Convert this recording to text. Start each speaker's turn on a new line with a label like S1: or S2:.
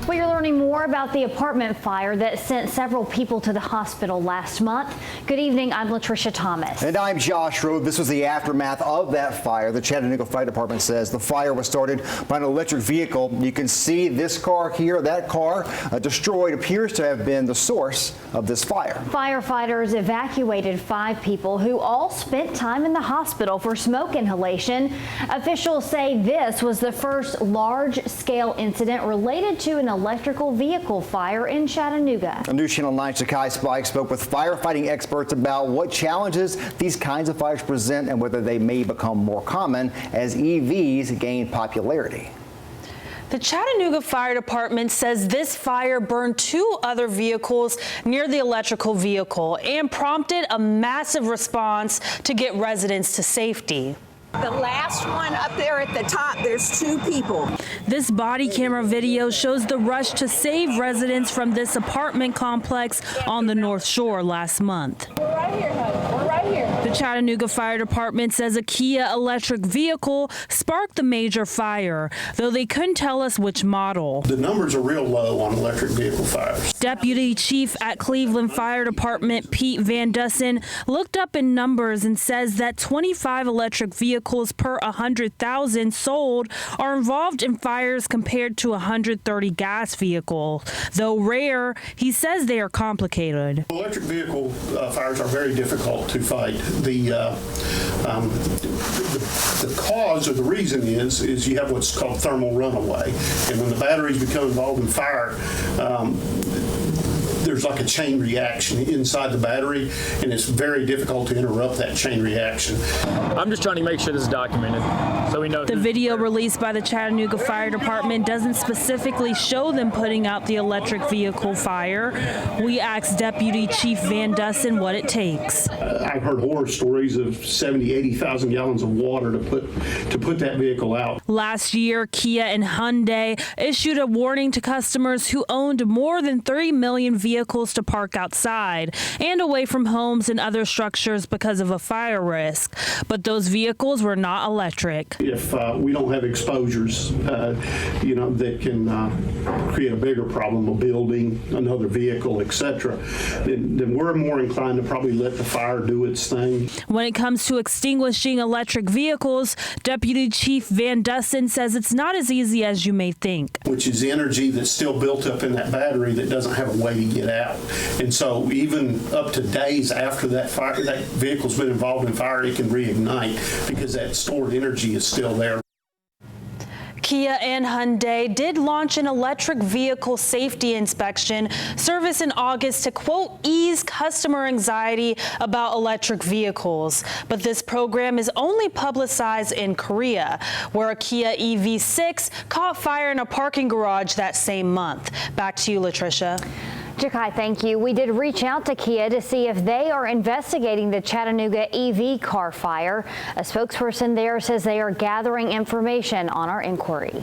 S1: Well, you're learning more about the apartment fire that sent several people to the hospital last month. Good evening, I'm Latricia Thomas.
S2: And I'm Josh Rowe. This was the aftermath of that fire. The Chattanooga Fire Department says the fire was started by an electric vehicle. You can see this car here, that car destroyed, appears to have been the source of this fire. Firefighters
S1: evacuated 5 people who all spent time in the hospital for smoke inhalation. Officials say this was the first large-scale incident related to an electrical vehicle fire in Chattanooga.
S2: News Channel 9's Zakai Spike spoke with firefighting experts about what challenges these kinds of fires present and whether they may become more common as EVs gain popularity.
S3: The Chattanooga Fire Department says this fire burned 2 other vehicles near the electrical vehicle and prompted a massive response to get residents to safety.
S4: The last one up there at the top, there's 2 people.
S3: This body camera video shows the rush to save residents from this apartment complex on the North Shore last month.
S4: We're right here, honey. We're right here.
S3: The Chattanooga Fire Department says a Kia electric vehicle sparked the major fire, though they couldn't tell us which model.
S5: The numbers are real low on electric vehicle fires.
S3: Deputy Chief at Cleveland Fire Department Pete Van Dussen looked up in numbers and says that 25 electric vehicles per 100,000 sold are involved in fires compared to 130 gas vehicles. Though rare, he says they are complicated.
S5: Electric vehicle fires are very difficult to fight. The cause or the reason is you have what's called thermal runaway, and when the batteries become involved in fire, there's like a chain reaction inside the battery, and it's very difficult to interrupt that chain reaction.
S6: I'm just trying to make sure this is documented so we know.
S3: The video released by the Chattanooga Fire Department doesn't specifically show them putting out the electric vehicle fire. We asked Deputy Chief Van Dussen what it takes.
S5: I've heard horror stories of 70, 80,000 gallons of water to put that vehicle out.
S3: Last year, Kia and Hyundai issued a warning to customers who owned more than 3 million vehicles to park outside and away from homes and other structures because of a fire risk. But those vehicles were not electric.
S5: If we don't have exposures, that can create a bigger problem, a building, another vehicle, etc., then we're more inclined to probably let the fire do its thing.
S3: When it comes to extinguishing electric vehicles, Deputy Chief Van Dussen says it's not as easy as you may think.
S5: Which is energy that's still built up in that battery that doesn't have a way to get out. And so even up to days after that fire, that vehicle's been involved in fire, it can reignite because that stored energy is still there.
S3: Kia and Hyundai did launch an electric vehicle safety inspection service in August to, quote, ease customer anxiety about electric vehicles. But this program is only publicized in Korea, where a Kia EV6 caught fire in a parking garage that same month. Back to you, Latricia.
S1: Zakai, thank you. We did reach out to Kia to see if they are investigating the Chattanooga EV car fire. A spokesperson there says they are gathering information on our inquiry.